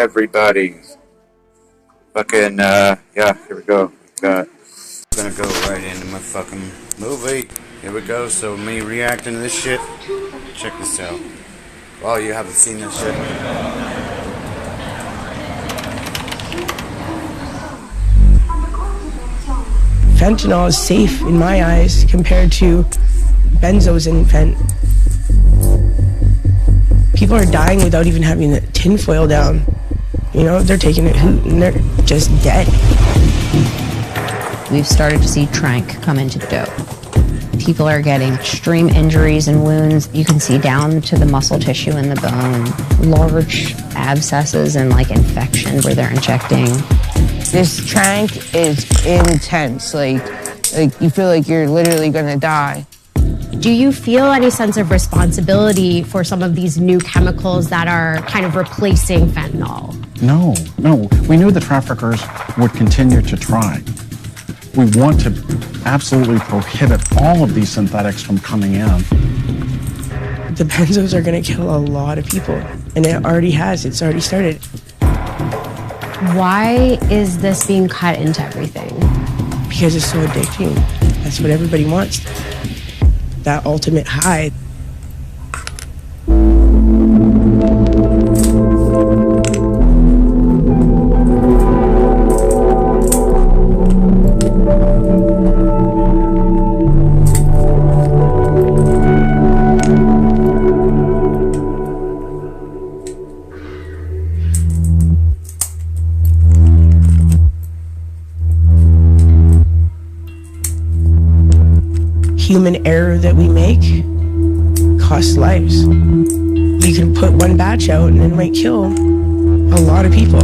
everybody. Fucking, yeah, here we go. Gonna go right into my fucking movie. Here we go. So me reacting to this shit. Check this out. Oh, you haven't seen this shit? Fentanyl is safe in my eyes compared to benzos and Fent. People are dying without even having the tinfoil down. You know, they're taking a hoot and they're just dead. We've started to see trank come into dope. People are getting extreme injuries and wounds. You can see down to the muscle tissue in the bone, large abscesses and like infection where they're injecting. This trank is intense. Like you feel like you're literally gonna die. Do you feel any sense of responsibility for some of these new chemicals that are kind of replacing fentanyl? No. We knew the traffickers would continue to try. We want to absolutely prohibit all of these synthetics from coming in. The benzos are going to kill a lot of people, and it already has. It's already started. Why is this being cut into everything? Because it's so addicting. That's what everybody wants. That ultimate high. Human error that we make costs lives. You can put one batch out and it might kill a lot of people.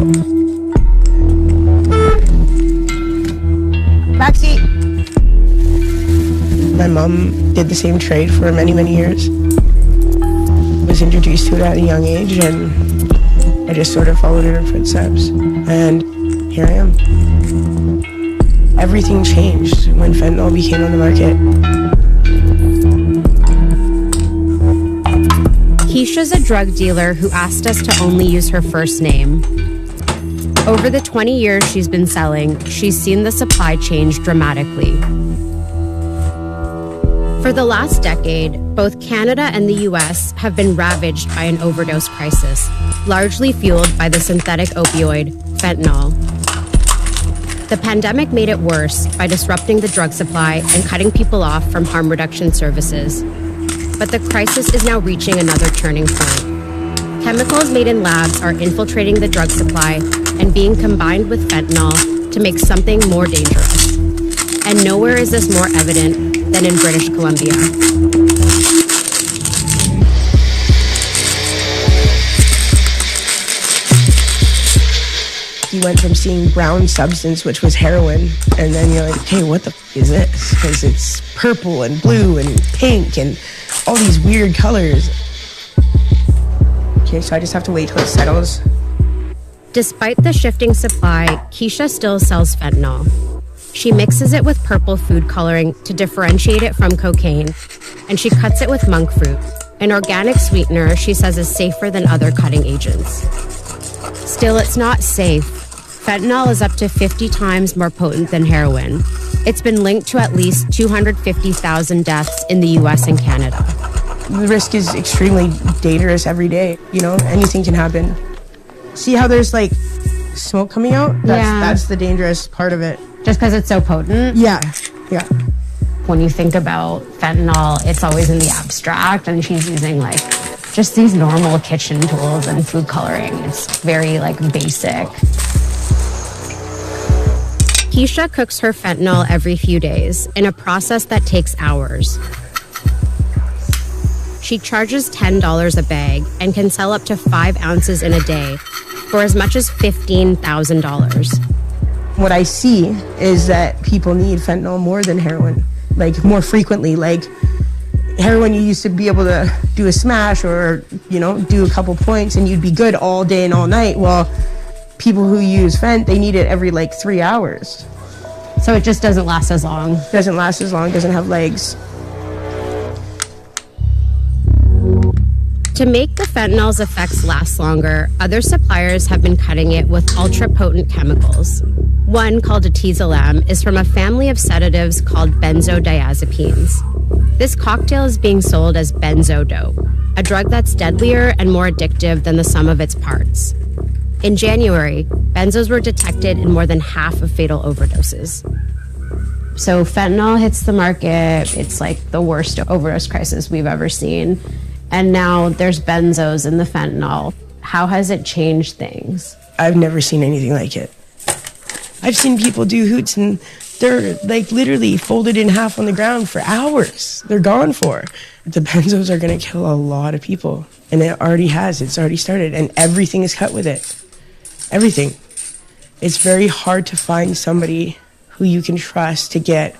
Backseat. My mom did the same trade for many, many years. Was introduced to it at a young age, and I just sort of followed in her footsteps. And here I am. Everything changed when fentanyl became on the market. Keisha's a drug dealer who asked us to only use her first name. Over the 20 years she's been selling, she's seen the supply change dramatically. For the last decade, both Canada and the US have been ravaged by an overdose crisis, largely fueled by the synthetic opioid, fentanyl. The pandemic made it worse by disrupting the drug supply and cutting people off from harm reduction services. But the crisis is now reaching another turning point. Chemicals made in labs are infiltrating the drug supply and being combined with fentanyl to make something more dangerous. And nowhere is this more evident than in British Columbia. You went from seeing brown substance, which was heroin, and then you're like, hey, what the f is this? Because it's purple and blue and pink and all these weird colors. Okay, so I just have to wait till it settles. Despite the shifting supply, Keisha still sells fentanyl. She mixes it with purple food coloring to differentiate it from cocaine, and she cuts it with monk fruit, an organic sweetener she says is safer than other cutting agents. Still, it's not safe. Fentanyl is up to 50 times more potent than heroin. It's been linked to at least 250,000 deaths in the US and Canada. The risk is extremely dangerous every day. You know, anything can happen. See how there's like smoke coming out? That's the dangerous part of it. Just because it's so potent? Yeah. When you think about fentanyl, it's always in the abstract, and she's using like just these normal kitchen tools and food coloring. It's very like basic. Keisha cooks her fentanyl every few days in a process that takes hours. She charges $10 a bag and can sell up to 5 ounces in a day for as much as $15,000. What I see is that people need fentanyl more than heroin, like more frequently. Like heroin, you used to be able to do a smash or, you know, do a couple points and you'd be good all day and all night. Well, people who use Fent, they need it every like 3 hours. So it just doesn't last as long. Doesn't last as long, doesn't have legs. To make the fentanyl's effects last longer, other suppliers have been cutting it with ultra-potent chemicals. One, called atizolam, is from a family of sedatives called benzodiazepines. This cocktail is being sold as benzo-dope, a drug that's deadlier and more addictive than the sum of its parts. In January, benzos were detected in more than half of fatal overdoses. So fentanyl hits the market. It's like the worst overdose crisis we've ever seen. And now there's benzos in the fentanyl. How has it changed things? I've never seen anything like it. I've seen people do hoots and they're like literally folded in half on the ground for hours. They're gone for. The benzos are going to kill a lot of people. And it already has. It's already started. And everything is cut with it. Everything. It's very hard to find somebody who you can trust to get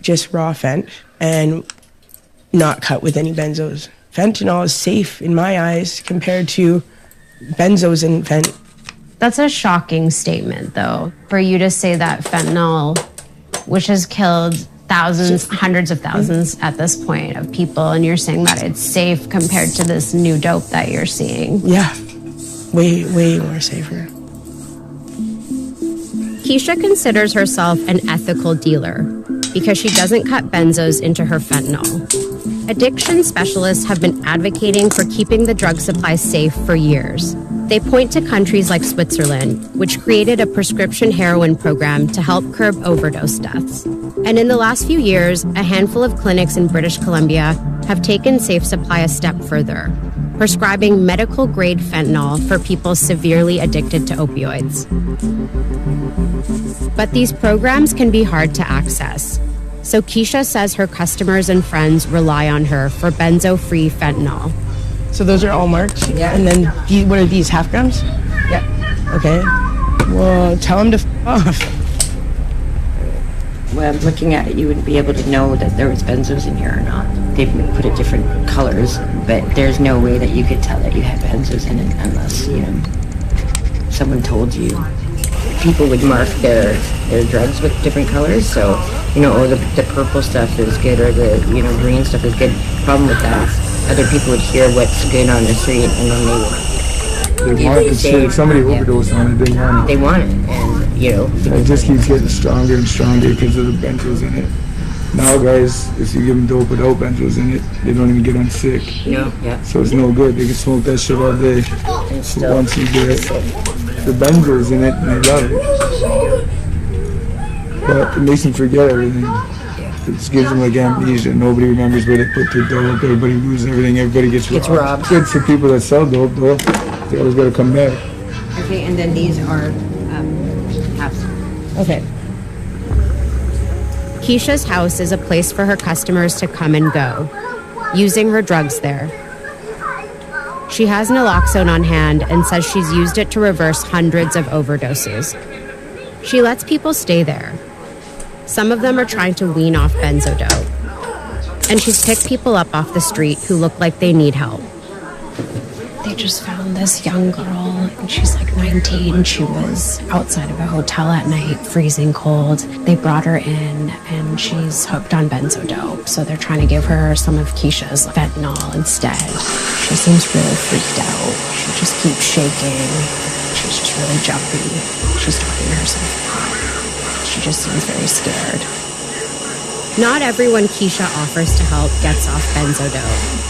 just raw fent and not cut with any benzos. Fentanyl is safe in my eyes compared to benzos and fent. That's a shocking statement, though, for you to say that fentanyl, which has killed thousands, hundreds of thousands at this point of people, and you're saying that it's safe compared to this new dope that you're seeing. Yeah, way more safer. Keisha considers herself an ethical dealer because she doesn't cut benzos into her fentanyl. Addiction specialists have been advocating for keeping the drug supply safe for years. They point to countries like Switzerland, which created a prescription heroin program to help curb overdose deaths. And in the last few years, a handful of clinics in British Columbia have taken safe supply a step further, prescribing medical-grade fentanyl for people severely addicted to opioids. But these programs can be hard to access. So Keisha says her customers and friends rely on her for benzo-free fentanyl. So those are all marked? Yeah. And then, what are these, half grams? Yeah. Okay. Well, tell them to off. Well, looking at it, you wouldn't be able to know that there was benzos in here or not. They've put it different colors, but there's no way that you could tell that you had benzos in it unless, someone told you. People would mark their drugs with different colors, so, the purple stuff is good or the, green stuff is good. Problem with that, other people would hear what's good on the street and then they want it. Shit. Somebody overdosed on it. They want it. They want it, and it just keeps getting stronger and stronger because of the benzos in it. Now, guys, if you give them dope without benzos in it, they don't even get on sick. Yeah. So it's no good. They can smoke that shit all day. So once you get the benzos in it, they love it. But it makes them forget everything. It just gives them like amnesia. Nobody remembers where they put their dope. Everybody loses everything. Everybody gets robbed. It's good for people that sell dope, though. They always got to come back. Okay, and then these are halves. Okay. Keisha's house is a place for her customers to come and go, using her drugs there. She has naloxone on hand and says she's used it to reverse hundreds of overdoses. She lets people stay there. Some of them are trying to wean off benzo dope. And she's picked people up off the street who look like they need help. They just found this young girl, and she's like 19. She was outside of a hotel at night, freezing cold. They brought her in, and she's hooked on benzo dope. So they're trying to give her some of Keisha's fentanyl instead. She seems really freaked out. She just keeps shaking. She's just really jumpy. She's talking to herself. She just seems very scared. Not everyone Keisha offers to help gets off benzo dope.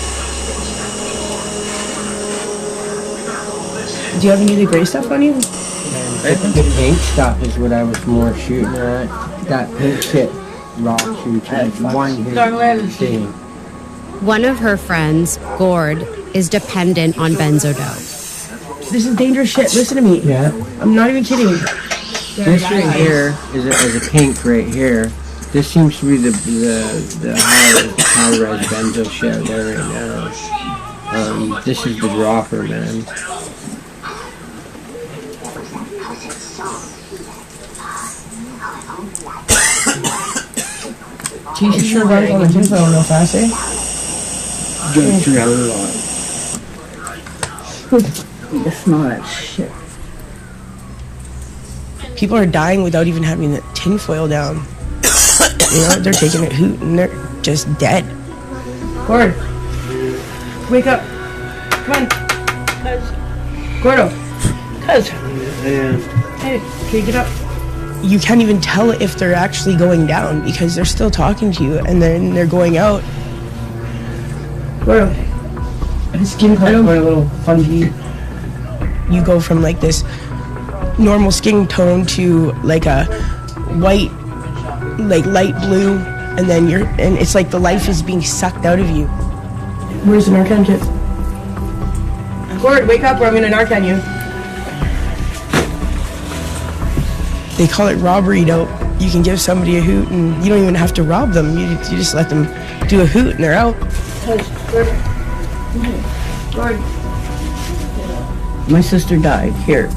Do you have any of the gray stuff on you? The pink stuff is what I was more shooting at. That pink shit rock shoots. One of her friends, Gord, is dependent on benzo dope. This is dangerous shit. Listen to me. Yeah. I'm not even kidding. This right here is a pink right here. This seems to be the high-res benzo shit there right now. This is the dropper, man. Keisha sure runs on the tinfoil real fast, eh? Get 300 on. It's not that shit. People are dying without even having the tinfoil down. They're taking a hoot and they're just dead. Gord, wake up. come on. Gordo. Cuz. Hey, can you get up? You can't even tell if they're actually going down because they're still talking to you and then they're going out. Gordo. Skin color for a little funky. You go from like this normal skin tone to like a white, like light blue, and then and it's like the life is being sucked out of you. Where's the Narcan kit? Gord, wake up or I'm gonna Narcan you. They call it robbery dope. You can give somebody a hoot and you don't even have to rob them. You just let them do a hoot and they're out. Gord. My sister died here,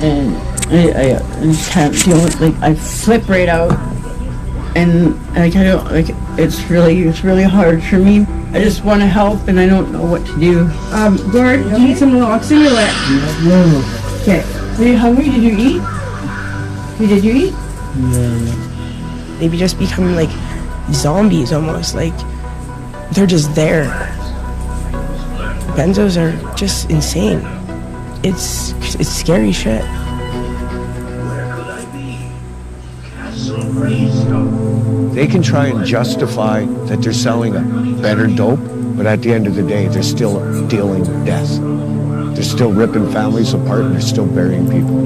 and I can't deal with, like, I flip right out, and I can't, like, it's really hard for me. I just want to help, and I don't know what to do. Gord, do you need some naloxone or what? Okay. Are you hungry? Did you eat? Did you eat? No. They just become like zombies almost, like they're just there. Benzos are just insane. It's scary shit. They can try and justify that they're selling a better dope, but at the end of the day, they're still dealing death. They're still ripping families apart and they're still burying people.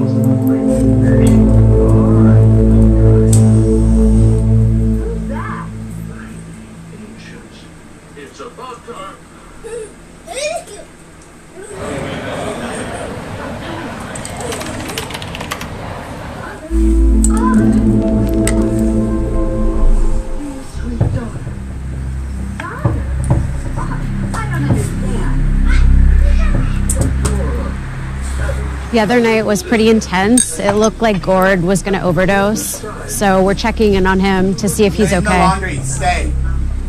The other night was pretty intense. It looked like Gord was going to overdose. So we're checking in on him to see if he's okay. No laundry. Stay.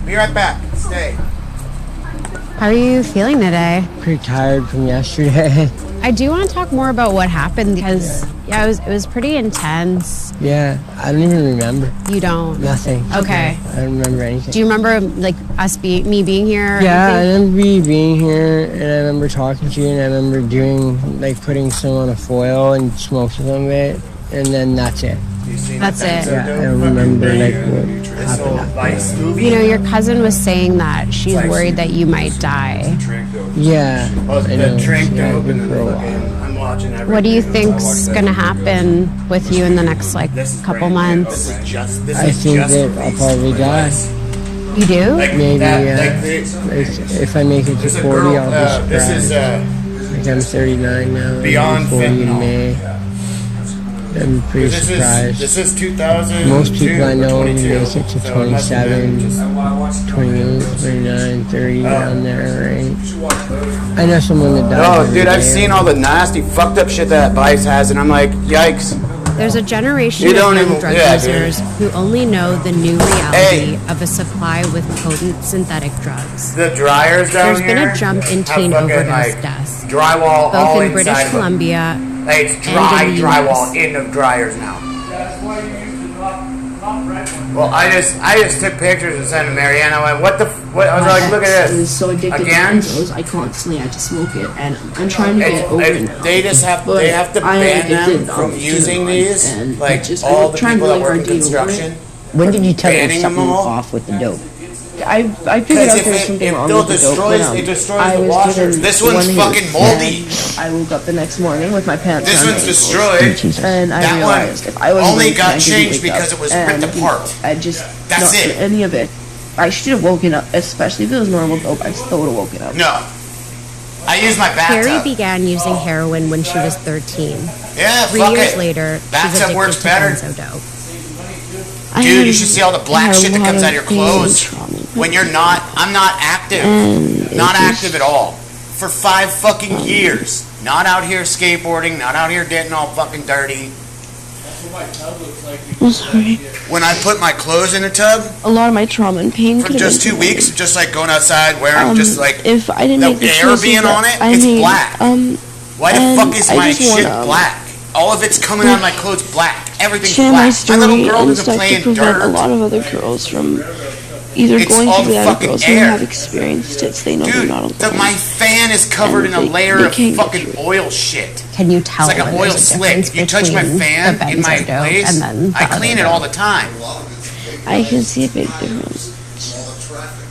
Be right back. Stay. How are you feeling today? Pretty tired from yesterday. I do want to talk more about what happened because, yeah, it was pretty intense. Yeah, I don't even remember. You don't? Nothing. Okay. I don't remember anything. Do you remember, like, me being here? Yeah, I remember you being here, and I remember talking to you, and I remember doing, like, putting some on a foil and smoking some of it, and then that's it. That's it. Yeah, I don't remember, like, what happened. You know, your cousin was saying that she's worried that you might die. Yeah, I know. Yeah, for a while. What do you think's gonna happen with you in the next, like, couple months? I think that I'll probably die. You do? Maybe, if I make it to 40, I'll be surprised. Like, I'm 39 now, I'll be 40 in May. I'm pretty surprised. This is 2000. Most people I know make it to 27, 28, 29, 30, around there, right? I know someone that died. Oh, dude, I've seen all the nasty, fucked up shit that Vice has, and I'm like, yikes. There's a generation of young drug users who only know the new reality of a supply with potent synthetic drugs. The dryers down There's been a jump in teen overdose deaths, drywall both all in British inside Columbia it's and dry in the drywall US. in the dryers now. Well, I just took pictures and sent to Marianne. I went, what? I was like, look at this. I was so addicted again? to benzos, I constantly had to smoke it, and I'm trying to get over it now. They have to ban them from using these, like all the people that work in construction. When did you tell them something off with the dope? I figured out there was something wrong with the dope. It destroys the washers. This one's fucking moldy. I woke up the next morning with my pants This one's destroyed. And I realized if I was only got changed because it was ripped apart. I just That's not it. any of it. I should have woken up, especially if it was normal dope. I still would have woken up. No. I used my Carrie bathtub. began using heroin when she was 13. Yeah, 3 fuck years it. later, she's Bathtub addicted works to better. benzo dope. Dude, you should see all the black shit that comes out of your clothes. When you're not, I'm not active. Not active at all. For 5 fucking years. Not out here skateboarding, not out here getting all fucking dirty. I'm sorry. When I put my clothes in the tub, A lot of my trauma and pain for just 2 weeks, just like going outside wearing just like if I didn't the make the air choices being that on it, I it's made, black. Why the and fuck is I my just shit wanna, black? All of it's coming out of my clothes black. Everything's share black. my story My little girl and doesn't stuff play to in prevent dirt. a lot of other girls from either It's going all through the that or fucking girls who air. have experienced it, so they know they're not alone. My fan is covered in a layer of fucking oil shit. Can you tell It's like an when oil there's a slick. difference If you touch my between fan the in my benzo dope place, and then I the clean other it all dope? the time. I can see a big difference.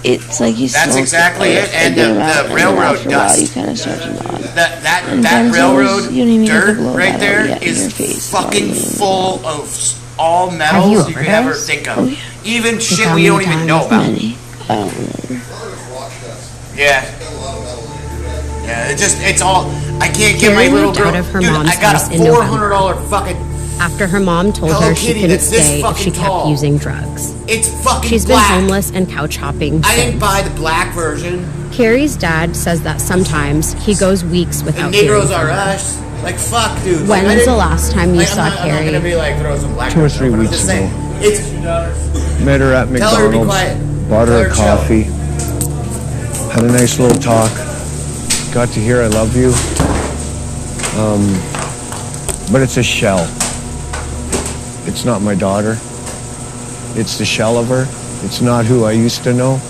It's like you That's smoke exactly it, it. And get 'em the out, and then railroad after a while, dust. you kind of start to nod. That And benzos, railroad you don't even get to dirt blow right that there out yet in your is face. fucking full of all Have metals you you could ever overdosed? think of. Oh, yeah. Even shit how we many don't even know times? about. Many. I don't remember. Yeah. Yeah, it's all, I can't get my Carrie little moved girl. out of her Dude, mom's I got house a in $400 fucking, After her mom told Hello her she Kitty couldn't that's this stay if fucking she kept tall. using drugs. it's fucking She's been black. homeless and couch hopping I didn't since. buy the black version. Carrie's dad says that sometimes he goes weeks The without hearing Negroes from are her. us. Like, fuck, dude. Like, I When's the didn't- last time you like, saw I'm not Carrie? gonna be like, throw some black 2 or girls 3 over, I'm weeks just ago. saying. It's, Met her at Tell her to be McDonald's, quiet. bought Tell her her a chill. coffee, had a nice little talk, got to hear I love you. But it's a shell. It's not my daughter. It's the shell of her. It's not who I used to know.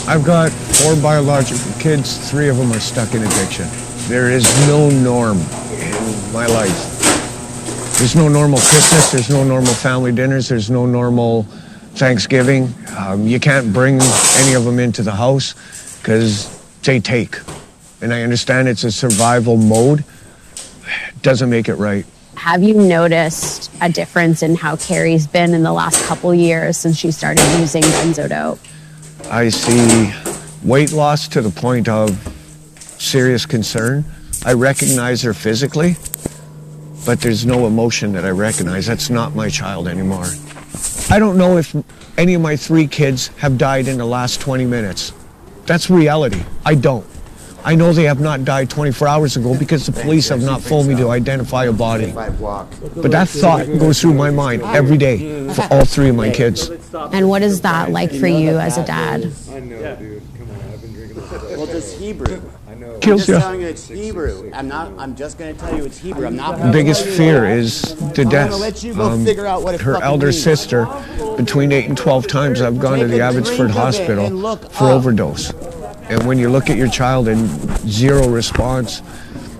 I've got 4 biological kids, 3 of them are stuck in addiction. There is no norm in my life. There's no normal Christmas, there's no normal family dinners, there's no normal Thanksgiving. You can't bring any of them into the house because they take. And I understand it's a survival mode. Doesn't make it right. Have you noticed a difference in how Carrie's been in the last couple years since she started using benzo dope? I see weight loss to the point of serious concern. I recognize her physically, but there's no emotion that I recognize. That's not my child anymore. I don't know if any of my 3 kids have died in the last 20 minutes. That's reality. I don't. I know they have not died 24 hours ago because the police have not phoned me to identify a body. But that thought goes through my mind every day for all 3 of my kids. And what is that like for you as a dad? I know, dude. Come on, I've been drinking this. Well, it's Hebrew. I know. Kills I'm just you. telling you it's Hebrew. I'm just going to tell you it's Hebrew. I'm not. The biggest fear is the death. let you go figure out what it Her fucking elder means. sister, between 8 and 12 times I've gone to the Abbotsford Hospital for overdose. And when you look at your child and 0 response,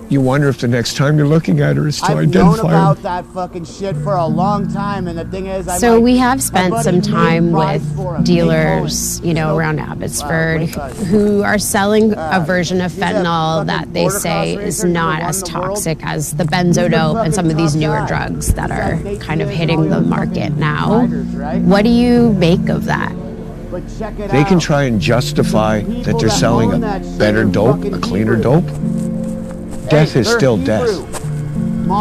you wonder if the next time you're looking at her is to I've known identify about her. that fucking shit for a long time, and the thing is, So we have spent some time with dealers, around Abbotsford who are selling a version of fentanyl that they say is not as toxic as the benzo dope and some of these newer drugs that are kind of hitting the market now. What do you make of that? They can try and justify that they're selling a better dope, a cleaner dope. Death is still death.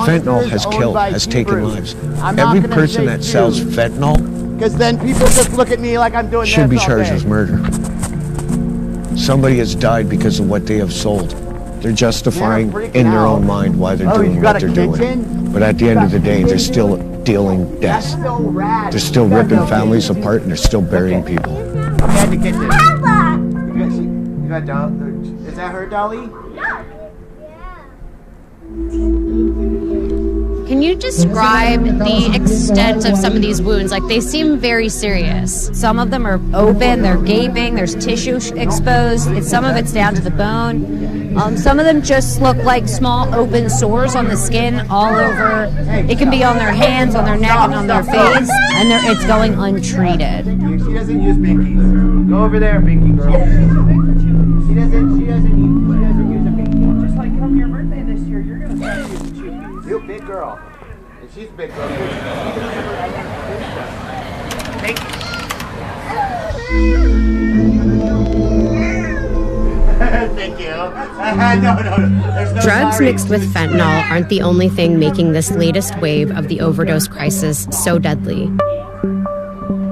Fentanyl has killed, has taken lives. Every person that sells fentanyl because then people just look at me like I'm doing should be this all charged day. with murder. Somebody has died because of what they have sold. They're justifying in their own mind why they're doing what they're doing. But at the end of the day, they're still dealing death. They're still ripping families apart and they're still burying people. We had to get this. You got Dolly? Is that her, Dolly? Can you describe the extent of some of these wounds? Like, they seem very serious. Some of them are open, they're gaping, there's tissue exposed, some of it's down to the bone. Some of them just look like small open sores on the skin all over. It can be on their hands, on their neck, and on their face, and it's going untreated. She doesn't use binkies. Go over there, binky girl. She doesn't use a binky. Just like come your birthday this year, you're gonna start using cheekies. You a big girl. And she's a big girl. Thank you. No. There's no Drugs sorry. mixed with fentanyl aren't the only thing making this latest wave of the overdose crisis so deadly.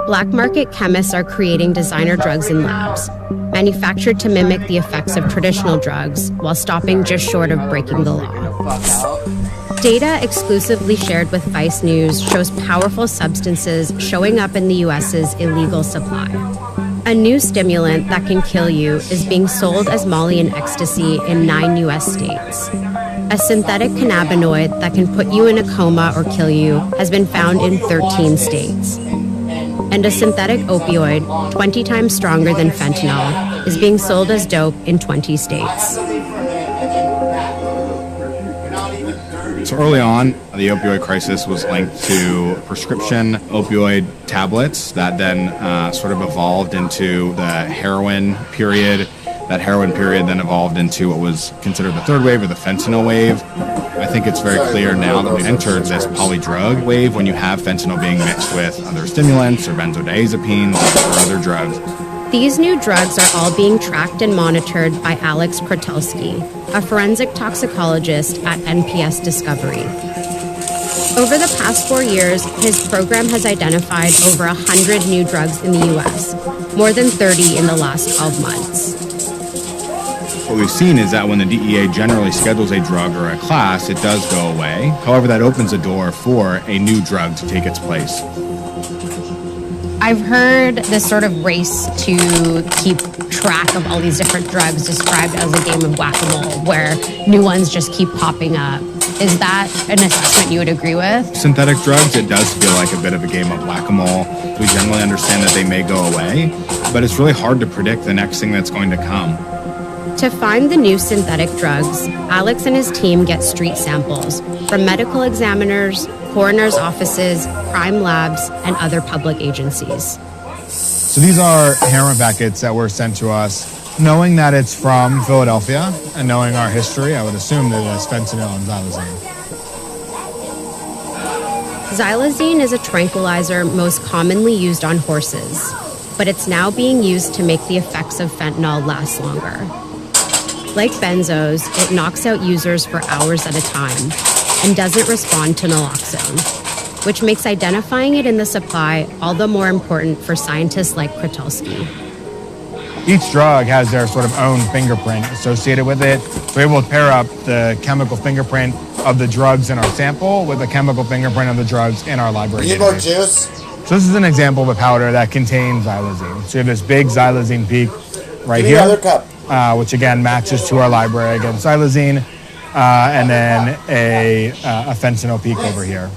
Black market chemists are creating designer drugs in labs, manufactured to mimic the effects of traditional drugs while stopping just short of breaking the law. Data exclusively shared with Vice News shows powerful substances showing up in the U.S.'s illegal supply. A new stimulant that can kill you is being sold as Molly and ecstasy in 9 U.S. states. A synthetic cannabinoid that can put you in a coma or kill you has been found in 13 states. and a synthetic opioid 20 times stronger than fentanyl is being sold as dope in 20 states. So early on, the opioid crisis was linked to prescription opioid tablets that then sort of evolved into the heroin period. That heroin period then evolved into what was considered the third wave or the fentanyl wave. I think it's very clear now that we've entered this polydrug wave when you have fentanyl being mixed with other stimulants or benzodiazepines or other drugs. These new drugs are all being tracked and monitored by Alex Krotulski, a forensic toxicologist at NPS Discovery. Over the past 4 years, his program has identified over 100 new drugs in the U.S., more than 30 in the last 12 months. What we've seen is that when the DEA generally schedules a drug or a class, it does go away. However, that opens a door for a new drug to take its place. I've heard this sort of race to keep track of all these different drugs described as a game of whack-a-mole, where new ones just keep popping up. Is that an assessment you would agree with? Synthetic drugs, it does feel like a bit of a game of whack-a-mole. We generally understand that they may go away, but it's really hard to predict the next thing that's going to come. To find the new synthetic drugs, Alex and his team get street samples from medical examiners, coroner's offices, crime labs, and other public agencies. So these are heroin packets that were sent to us. Knowing that it's from Philadelphia and knowing our history, I would assume that it's fentanyl and xylazine. Xylazine is a tranquilizer most commonly used on horses, but it's now being used to make the effects of fentanyl last longer. Like benzos, it knocks out users for hours at a time and doesn't respond to naloxone, which makes identifying it in the supply all the more important for scientists like Krotulski. Each drug has their sort of own fingerprint associated with it. We're able to pair up the chemical fingerprint of the drugs in our sample with the chemical fingerprint of the drugs in our library. You need more juice? So this is an example of a powder that contains xylazine. So you have this big xylazine peak right here, another cup. Which again matches to our library against xylazine, and then a fentanyl peak over here.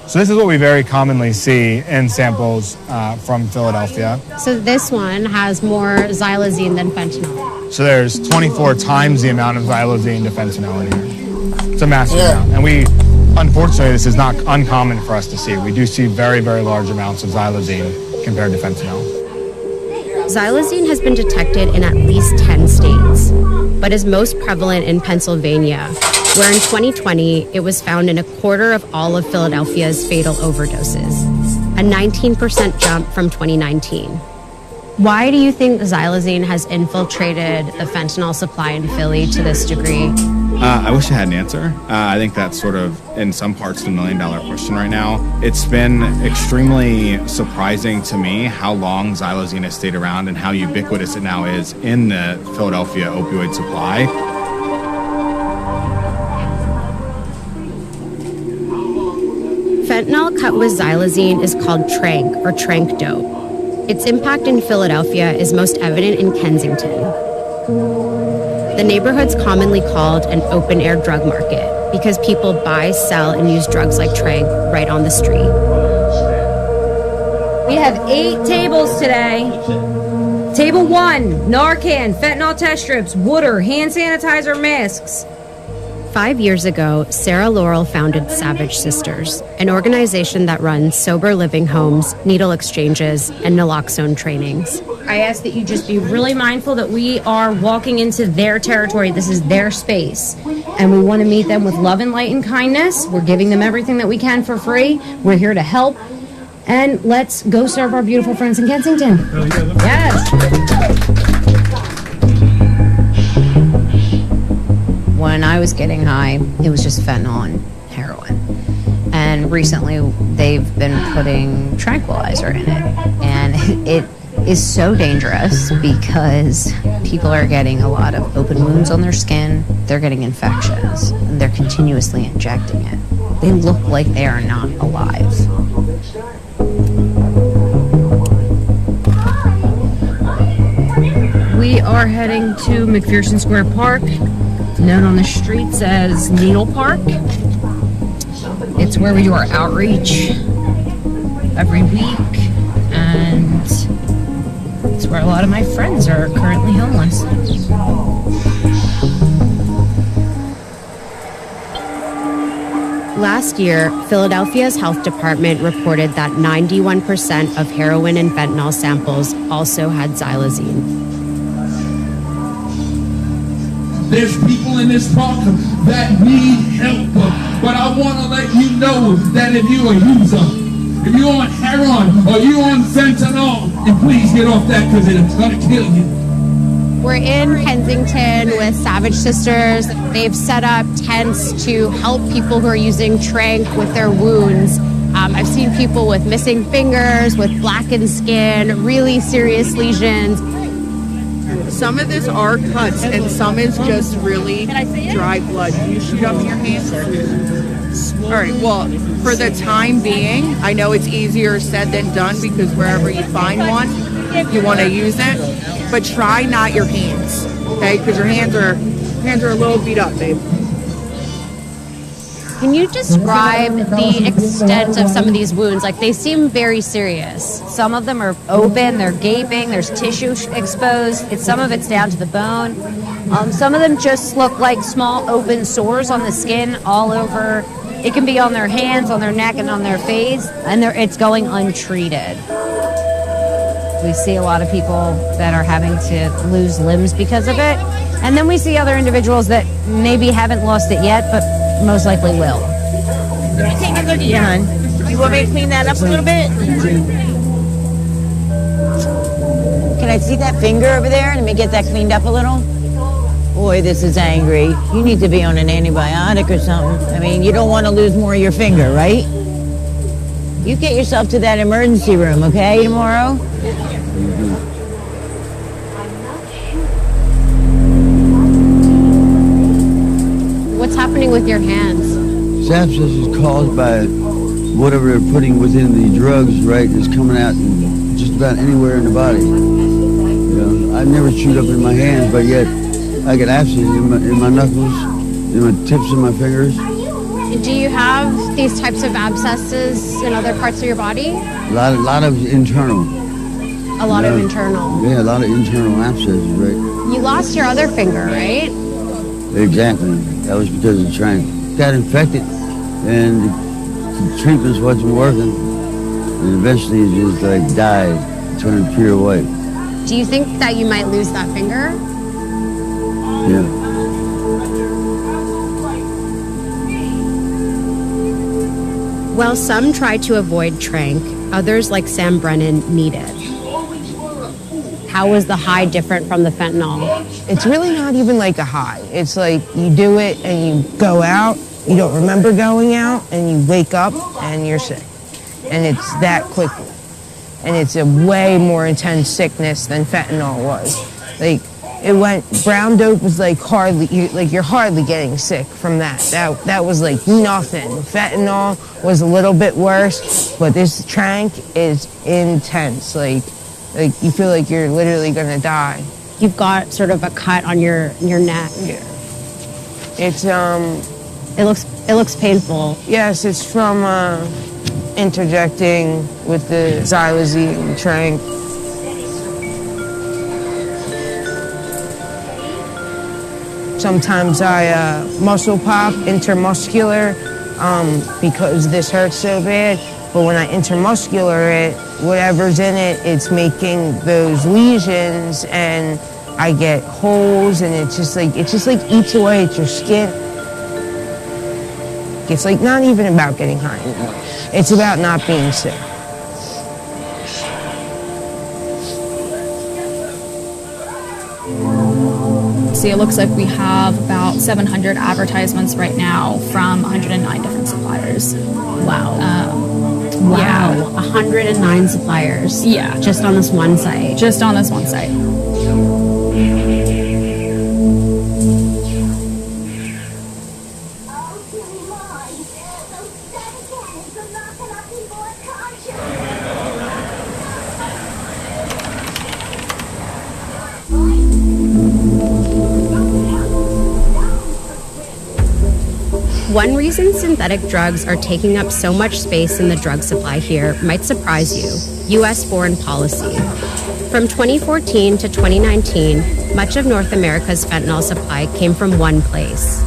So this is what we very commonly see in samples from Philadelphia. So this one has more xylazine than fentanyl. So there's 24 times the amount of xylazine to fentanyl in here. It's a massive amount. And we, unfortunately, this is not uncommon for us to see. We do see very, very large amounts of xylazine compared to fentanyl. Xylazine has been detected in at least 10 states, but is most prevalent in Pennsylvania, where in 2020, it was found in a quarter of all of Philadelphia's fatal overdoses, a 19% jump from 2019. Why do you think xylazine has infiltrated the fentanyl supply in Philly to this degree? I wish I had an answer. I think that's sort of, in some parts, the million-dollar question right now. It's been extremely surprising to me how long xylazine has stayed around and how ubiquitous it now is in the Philadelphia opioid supply. Fentanyl cut with xylazine is called trank or trank dope. Its impact in Philadelphia is most evident in Kensington. The neighborhood's commonly called an open-air drug market because people buy, sell, and use drugs like trank right on the street. We have 8 tables today. Table 1, Narcan, fentanyl test strips, water, hand sanitizer, masks. 5 years ago, Sarah Laurel founded Savage Sisters, an organization that runs sober living homes, needle exchanges, and naloxone trainings. I ask that you just be really mindful that we are walking into their territory. This is their space. And we want to meet them with love and light and kindness. We're giving them everything that we can for free. We're here to help. And let's go serve our beautiful friends in Kensington. Yes. When I was getting high, it was just fentanyl and heroin. And recently, they've been putting tranquilizer in it. And it is so dangerous because people are getting a lot of open wounds on their skin. They're getting infections. And they're continuously injecting it. They look like they are not alive. We are heading to McPherson Square Park, known on the streets as Needle Park. It's where we do our outreach every week, and where a lot of my friends are currently homeless. Last year, Philadelphia's health department reported that 91% of heroin and fentanyl samples also had xylazine. There's people in this park that need help, but I want to let you know that if you're a user, if you're on heroin or you're on fentanyl, then please get off that because it's going to kill you. We're in Kensington with Savage Sisters. They've set up tents to help people who are using tranq with their wounds. I've seen people with missing fingers, with blackened skin, really serious lesions. Some of this are cuts and some is just really dry blood. Can you shoot up your hands? All right, well, for the time being, I know it's easier said than done because wherever you find one, you want to use it. But try not your hands, okay? Because your hands are a little beat up, babe. Can you describe the extent of some of these wounds? Like, they seem very serious. Some of them are open, they're gaping, there's tissue exposed. Some of it's down to the bone. Some of them just look like small open sores on the skin all over. It can be on their hands, on their neck, and on their face, and it's going untreated. We see a lot of people that are having to lose limbs because of it. And then we see other individuals that maybe haven't lost it yet, but most likely will. Let me take a look at you, hon. You want me to clean that up a little bit? Can I see that finger over there? Let me get that cleaned up a little. Boy, this is angry. You need to be on an antibiotic or something. I mean, you don't want to lose more of your finger, right? You get yourself to that emergency room, okay, tomorrow? What's happening with your hands? Sepsis is caused by whatever they're putting within the drugs, right, is coming out in just about anywhere in the body. You know, I never chewed up in my hands, but yet I get abscesses in my knuckles, in my tips of my fingers. Do you have these types of abscesses in other parts of your body? A lot of internal. A lot of internal. Yeah, a lot of internal abscesses, right? You lost your other finger, right? Exactly. That was because of the tranq. Got infected, and the treatments wasn't working, and eventually it just like died, turned pure white. Do you think that you might lose that finger? Yeah. While some try to avoid tranq, others like Sam Brennan need it. How is the high different from the fentanyl? It's really not even like a high. It's like you do it and you go out, you don't remember going out, and you wake up and you're sick. And it's that quickly. And it's a way more intense sickness than fentanyl was. Like, it went, brown dope was like you're hardly getting sick from that. That was like nothing. Fentanyl was a little bit worse, but this tranq is intense. Like you feel like you're literally gonna die. You've got sort of a cut on your neck. Yeah. It's it looks painful. Yes, it's from interjecting with the xylazine tranq. Sometimes I muscle pop, intermuscular, because this hurts so bad. But when I intermuscular it, whatever's in it, it's making those lesions, and I get holes, and it just like eats away at your skin. It's like not even about getting high anymore. It's about not being sick. See, it looks like we have about 700 advertisements right now from 109 different suppliers. Wow. Wow. 109 suppliers. Yeah. Just on this one site. Just on this one site. One reason synthetic drugs are taking up so much space in the drug supply here might surprise you: U.S. foreign policy. From 2014 to 2019, much of North America's fentanyl supply came from one place.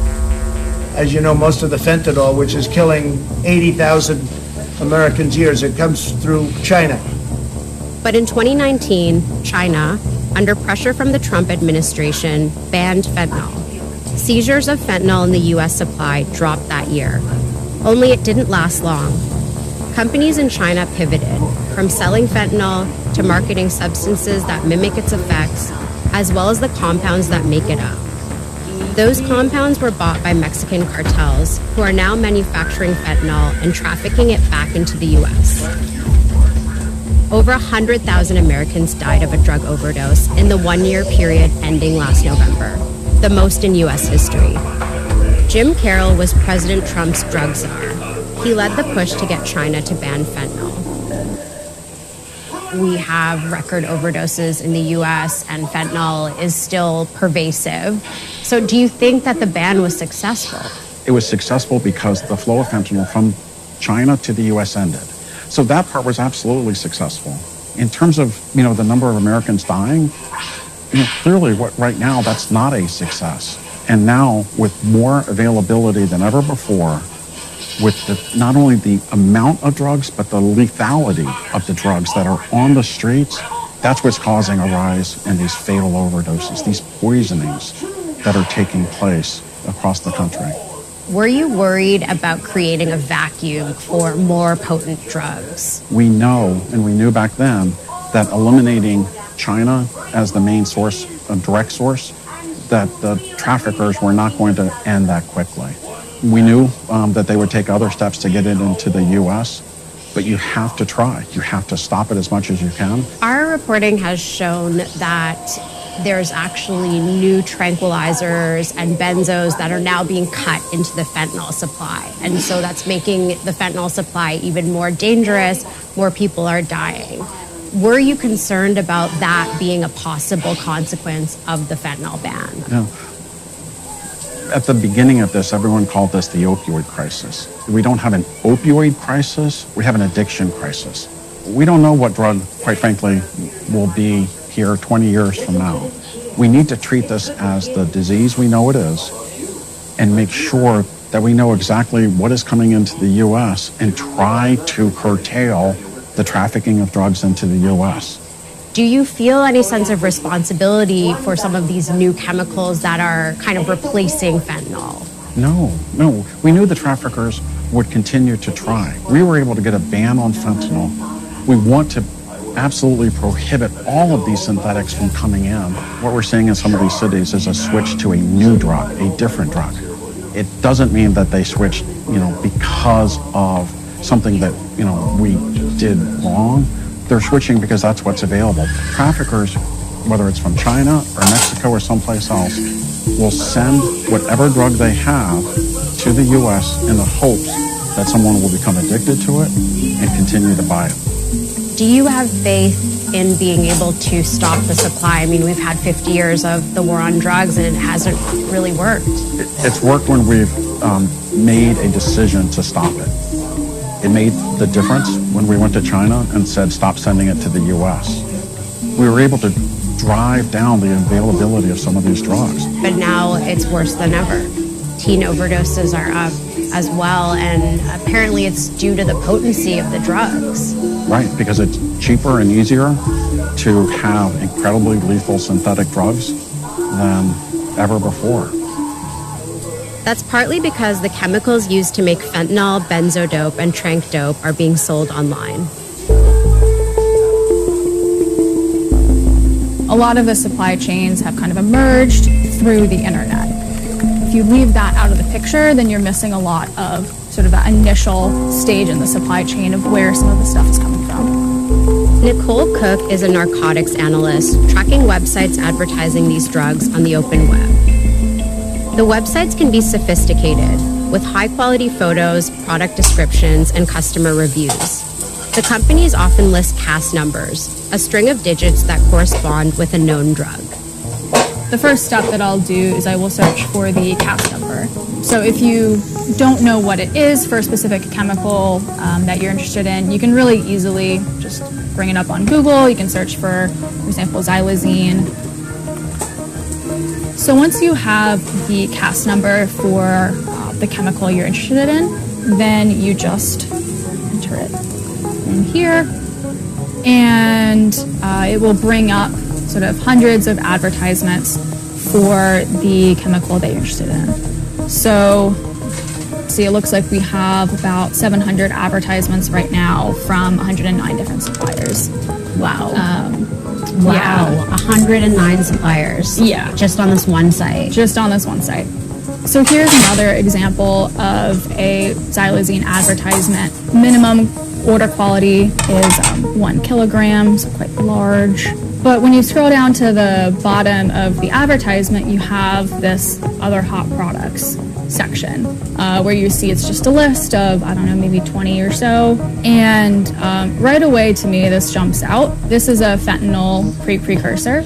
As you know, most of the fentanyl, which is killing 80,000 Americans a year, it comes through China. But in 2019, China, under pressure from the Trump administration, banned fentanyl. Seizures of fentanyl in the U.S. supply dropped that year. Only it didn't last long. Companies in China pivoted from selling fentanyl to marketing substances that mimic its effects, as well as the compounds that make it up. Those compounds were bought by Mexican cartels, who are now manufacturing fentanyl and trafficking it back into the U.S. Over 100,000 Americans died of a drug overdose in the one-year period ending last November, the most in U.S. history. Jim Carroll was President Trump's drug czar. He led the push to get China to ban fentanyl. We have record overdoses in the U.S., and fentanyl is still pervasive. So do you think that the ban was successful? It was successful because the flow of fentanyl from China to the U.S. ended. So that part was absolutely successful. In terms of, the number of Americans dying, clearly right now that's not a success. And now with more availability than ever before, with not only the amount of drugs, but the lethality of the drugs that are on the streets, that's what's causing a rise in these fatal overdoses, these poisonings that are taking place across the country. Were you worried about creating a vacuum for more potent drugs? We know, and we knew back then, that eliminating China as the main source, a direct source, that the traffickers were not going to end that quickly. We knew that they would take other steps to get it into the U.S., but you have to try. You have to stop it as much as you can. Our reporting has shown that there's actually new tranquilizers and benzos that are now being cut into the fentanyl supply. And so that's making the fentanyl supply even more dangerous. More people are dying. Were you concerned about that being a possible consequence of the fentanyl ban? Yeah. At the beginning of this, everyone called this the opioid crisis. We don't have an opioid crisis, we have an addiction crisis. We don't know what drug, quite frankly, will be here 20 years from now. We need to treat this as the disease we know it is and make sure that we know exactly what is coming into the U.S. and try to curtail the trafficking of drugs into the U.S. Do you feel any sense of responsibility for some of these new chemicals that are kind of replacing fentanyl? No. We knew the traffickers would continue to try. We were able to get a ban on fentanyl. We want to absolutely prohibit all of these synthetics from coming in. What we're seeing in some of these cities is a switch to a new drug, a different drug. It doesn't mean that they switched, because of something that, we did wrong. They're switching because that's what's available. Traffickers, whether it's from China or Mexico or someplace else, will send whatever drug they have to the U.S. in the hopes that someone will become addicted to it and continue to buy it. Do you have faith in being able to stop the supply? I mean, we've had 50 years of the war on drugs and it hasn't really worked. It's worked when we've made a decision to stop it. It made the difference when we went to China and said, stop sending it to the U.S. We were able to drive down the availability of some of these drugs. But now it's worse than ever. Teen overdoses are up as well, and apparently it's due to the potency of the drugs. Right, because it's cheaper and easier to have incredibly lethal synthetic drugs than ever before. That's partly because the chemicals used to make fentanyl, benzodope, and trank dope are being sold online. A lot of the supply chains have kind of emerged through the internet. If you leave that out of the picture, then you're missing a lot of sort of that initial stage in the supply chain of where some of the stuff is coming from. Nicole Cook is a narcotics analyst tracking websites advertising these drugs on the open web. The websites can be sophisticated, with high-quality photos, product descriptions, and customer reviews. The companies often list CAS numbers, a string of digits that correspond with a known drug. The first step that I'll do is I will search for the CAS number. So if you don't know what it is for a specific chemical that you're interested in, you can really easily just bring it up on Google. You can search for example, xylazine. So once you have the CAS number for the chemical you're interested in, then you just enter it in here, and it will bring up sort of hundreds of advertisements for the chemical that you're interested in. So, see, it looks like we have about 700 advertisements right now from 109 different suppliers. Wow. Wow. Yeah. 109 suppliers. Yeah. Just on this one site. Just on this one site. So here's another example of a xylazine advertisement. Minimum order quality is 1 kilogram, so quite large. But when you scroll down to the bottom of the advertisement, you have this other hot products section where you see it's just a list of, I don't know, maybe 20 or so. And right away to me, this jumps out. This is a fentanyl precursor.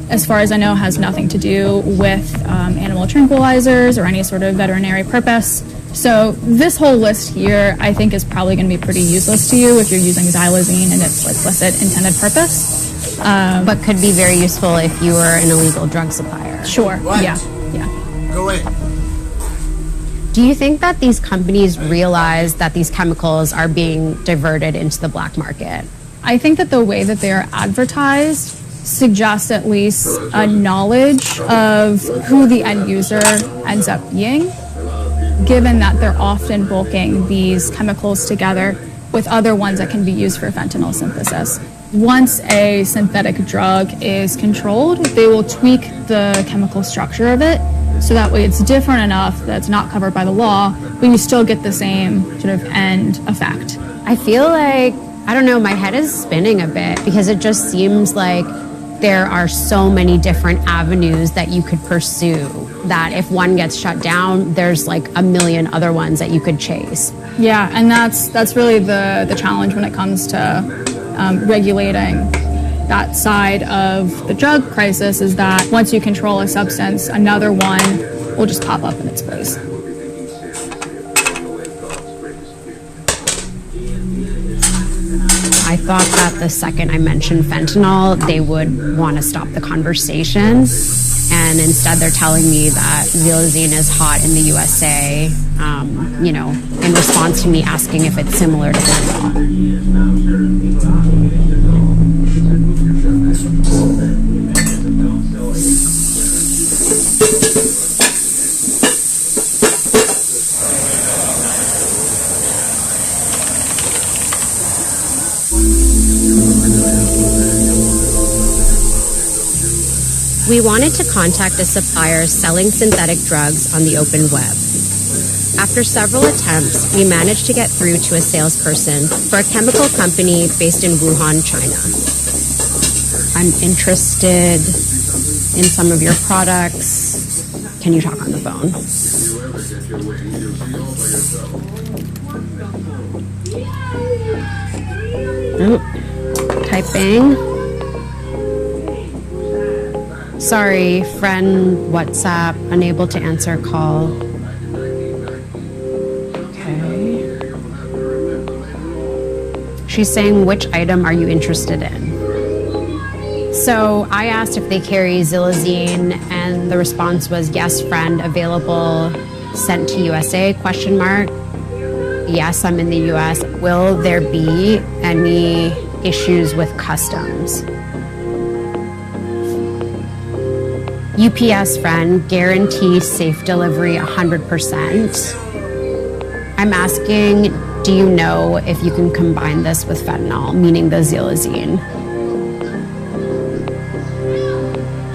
As far as I know, has nothing to do with animal tranquilizers or any sort of veterinary purpose. So this whole list here, I think, is probably going to be pretty useless to you if you're using xylazine and its explicit intended purpose. But could be very useful if you were an illegal drug supplier. Sure. What? Yeah. Go in. Do you think that these companies realize that these chemicals are being diverted into the black market? I think that the way that they are advertised suggests at least a knowledge of who the end user ends up being, given that they're often bulking these chemicals together with other ones that can be used for fentanyl synthesis. Once a synthetic drug is controlled, they will tweak the chemical structure of it so that way it's different enough that it's not covered by the law, but you still get the same sort of end effect. I feel like, I don't know, my head is spinning a bit because it just seems like there are so many different avenues that you could pursue that if one gets shut down, there's like a million other ones that you could chase. Yeah, and that's really the challenge when it comes to regulating that side of the drug crisis, is that once you control a substance, another one will just pop up in its place. I thought that the second I mentioned fentanyl, they would want to stop the conversation. And instead they're telling me that xylazine is hot in the USA, in response to me asking if it's similar to fentanyl. We wanted to contact a supplier selling synthetic drugs on the open web. After several attempts, we managed to get through to a salesperson for a chemical company based in Wuhan, China. I'm interested in some of your products. Can you talk on the phone? Oh, typing. Sorry, friend, WhatsApp, unable to answer call. Okay. She's saying, which item are you interested in? So I asked if they carry xylazine, and the response was, yes, friend, available, sent to USA, question mark. Yes, I'm in the US. Will there be any issues with customs? UPS friend, guarantee safe delivery 100%. I'm asking, do you know if you can combine this with fentanyl, meaning the xylazine?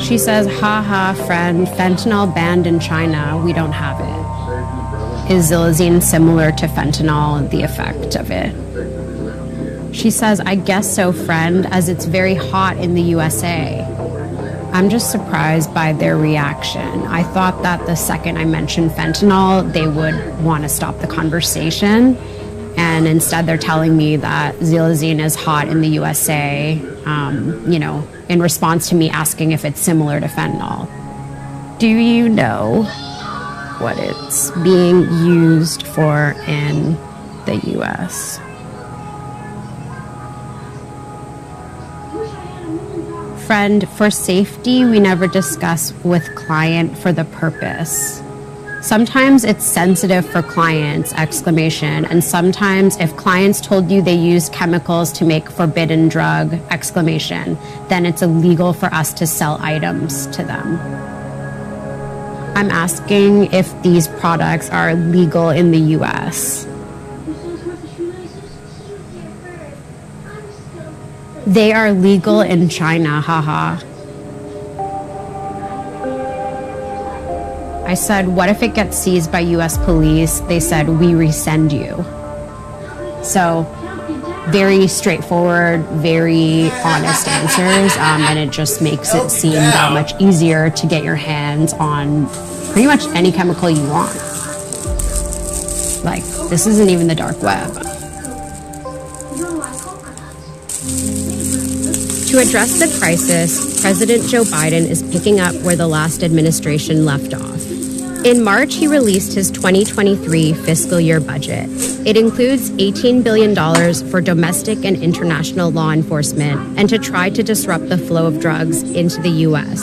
She says, haha, friend, fentanyl banned in China, we don't have it. Is xylazine similar to fentanyl and the effect of it? She says, I guess so, friend, as it's very hot in the USA. I'm just surprised by their reaction. I thought that the second I mentioned fentanyl, they would want to stop the conversation. And instead they're telling me that xylazine is hot in the USA, in response to me asking if it's similar to fentanyl. Do you know what it's being used for in the US? Friend, for safety, we never discuss with client for the purpose. Sometimes it's sensitive for clients, exclamation, and sometimes if clients told you they use chemicals to make forbidden drug, exclamation, then it's illegal for us to sell items to them. I'm asking if these products are legal in the US. They are legal in China, haha. I said, what if it gets seized by US police? They said, we resend you. So, very straightforward, very honest answers, and it just makes it seem that much easier to get your hands on pretty much any chemical you want. Like, this isn't even the dark web. To address the crisis, President Joe Biden is picking up where the last administration left off. In March, he released his 2023 fiscal year budget. It includes $18 billion for domestic and international law enforcement and to try to disrupt the flow of drugs into the U.S.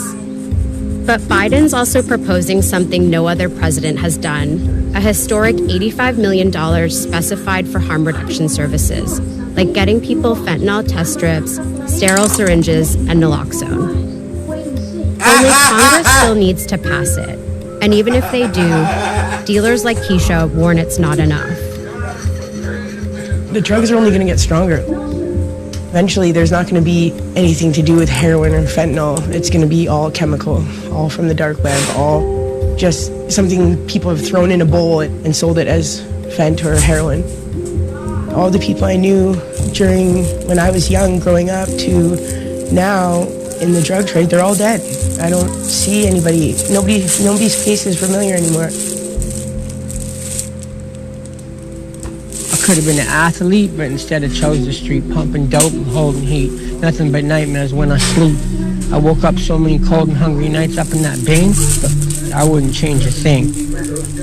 But Biden's also proposing something no other president has done, a historic $85 million specified for harm reduction services, like getting people fentanyl test strips, sterile syringes, and naloxone. Only Congress still needs to pass it. And even if they do, dealers like Keisha warn it's not enough. The drugs are only going to get stronger. Eventually, there's not going to be anything to do with heroin or fentanyl. It's going to be all chemical, all from the dark web, all just something people have thrown in a bowl and sold it as Fent or heroin. All the people I knew during when I was young, growing up, to now in the drug trade, they're all dead. I don't see anybody, nobody's face is familiar anymore. I could have been an athlete, but instead I chose the street, pumping dope and holding heat. Nothing but nightmares when I sleep. I woke up so many cold and hungry nights up in that bin, but I wouldn't change a thing.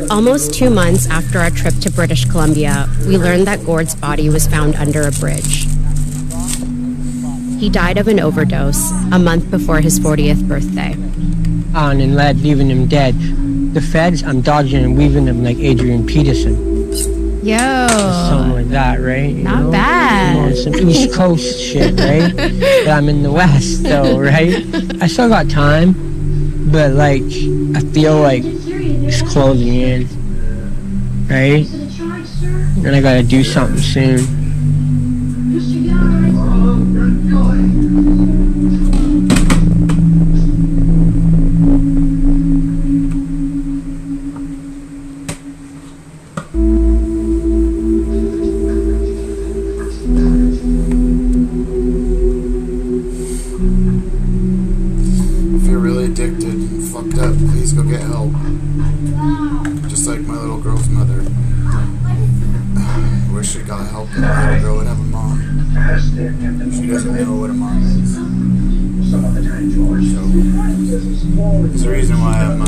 Almost 2 months after our trip to British Columbia, we learned that Gord's body was found under a bridge. He died of an overdose a month before his 40th birthday. On and led, leaving him dead. The feds, I'm dodging and weaving them like Adrian Peterson. Yo. Something like that, right? Not bad. I'm on some East Coast shit, right? But I'm in the West, though, right? I still got time, but, like, I feel like it's closing in, right? And I gotta do something soon. If you're really addicted and fucked up, please go get help. Just like my little girl's mother. I wish she got help and my little girl would have a mom. She doesn't know what a mom is. So, there's a reason why I'm